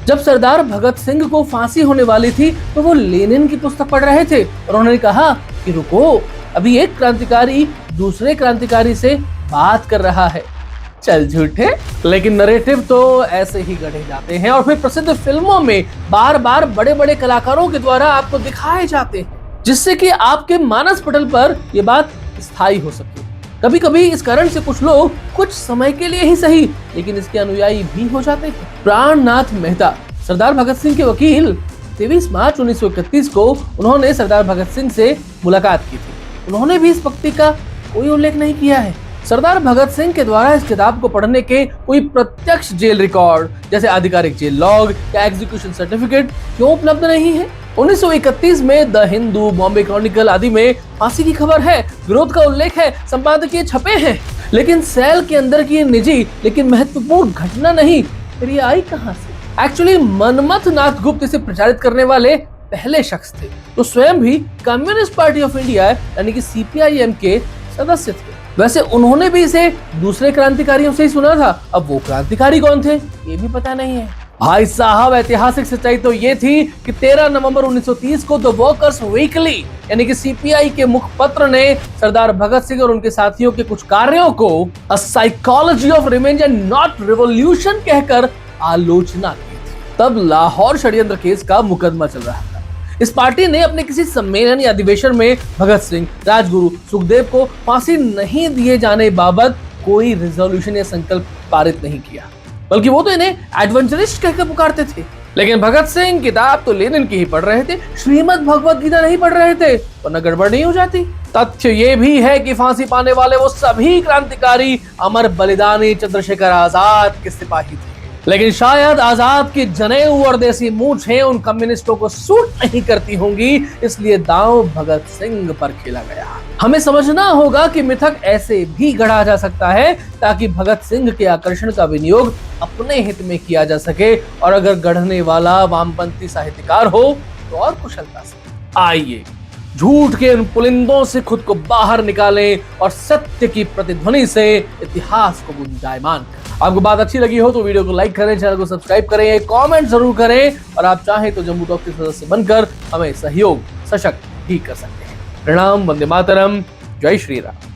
जब सरदार भगत सिंह को फांसी होने वाली थी तो वो लेनिन की पुस्तक पढ़ रहे थे और उन्होंने कहा कि रुको, अभी एक क्रांतिकारी दूसरे क्रांतिकारी से बात कर रहा है। चल झूठे। लेकिन नरेटिव तो ऐसे ही गढ़े जाते हैं और फिर प्रसिद्ध फिल्मों में बार बार बड़े बड़े कलाकारों के द्वारा आपको दिखाए जाते हैं, जिससे कि आपके मानस पटल पर यह बात स्थायी हो सके। कभी कभी इस कारण से कुछ लोग कुछ समय के लिए ही सही लेकिन इसके अनुयायी भी हो जाते हैं। प्राणनाथ मेहता, सरदार भगत सिंह के वकील, 23 मार्च 1931 को उन्होंने सरदार भगत सिंह से मुलाकात की थी। उन्होंने भी इस पक्ति का कोई उल्लेख नहीं किया है। सरदार भगत सिंह के द्वारा इस किताब को पढ़ने के कोई प्रत्यक्ष जेल रिकॉर्ड जैसे आधिकारिक जेल लॉग या एग्जीक्यूशन सर्टिफिकेट क्यों उपलब्ध नहीं है? 1931 में द हिंदू, बॉम्बे क्रॉनिकल आदि में फांसी की खबर है, विरोध का उल्लेख है, संपादकीय छपे हैं, लेकिन सेल के अंदर की निजी लेकिन महत्वपूर्ण घटना नहीं। फिर ये आई कहां से? एक्चुअली मनमथ नाथ गुप्त इसे प्रचारित करने वाले पहले शख्स थे, तो स्वयं भी कम्युनिस्ट पार्टी ऑफ इंडिया यानी कि CPIM के सदस्य थे। वैसे उन्होंने भी इसे दूसरे क्रांतिकारियों से ही सुना था। अब वो क्रांतिकारी कौन थे ये भी पता नहीं है। भाई साहब, ऐतिहासिक सच्चाई तो ये थी कि 13 नवंबर 1930 को द वर्कर्स वीकली यानी कि CPI के मुखपत्र ने सरदार भगत सिंह और उनके साथियों के कुछ कार्यों को a psychology of revenge and not revolution कहकर आलोचना की थी। तब लाहौर षड्यंत्र केस का मुकदमा चल रहा था। इस पार्टी ने अपने किसी सम्मेलन या अधिवेशन में भगत सिंह, राजगुरु, सुखदेव को फांसी नहीं दिए जाने बाबत कोई रिजोल्यूशन या संकल्प पारित नहीं किया, बल्कि वो तो इन्हें एडवेंचरिस्ट कहकर पुकारते थे। लेकिन भगत सिंह किताब तो लेनिन की ही पढ़ रहे थे, श्रीमद् भगवत गीता नहीं पढ़ रहे थे, वरना गड़बड़ नहीं हो जाती। तथ्य ये भी है कि फांसी पाने वाले वो सभी क्रांतिकारी अमर बलिदानी चंद्रशेखर आजाद के सिपाही थे। लेकिन शायद आजाद की जनेऊ और देसी मूंछें उन कम्युनिस्टों को सूट नहीं करती होंगी, इसलिए दांव भगत सिंह पर खेला गया। हमें समझना होगा कि मिथक ऐसे भी गढ़ा जा सकता है ताकि भगत सिंह के आकर्षण का विनियोग अपने हित में किया जा सके, और अगर गढ़ने वाला वामपंथी साहित्यकार हो तो और कुशलता से। आइए झूठ के उन पुलिंदों से खुद को बाहर निकालें और सत्य की प्रतिध्वनि से इतिहास को गुंजायमान करें। आपको बात अच्छी लगी हो तो वीडियो को लाइक करें, चैनल को सब्सक्राइब करें, कमेंट जरूर करें, और आप चाहें तो जम्बू टॉक के सदस्य बनकर हमें सहयोग सशक्त भी कर सकते हैं। प्रणाम, वंदे मातरम, जय श्री राम।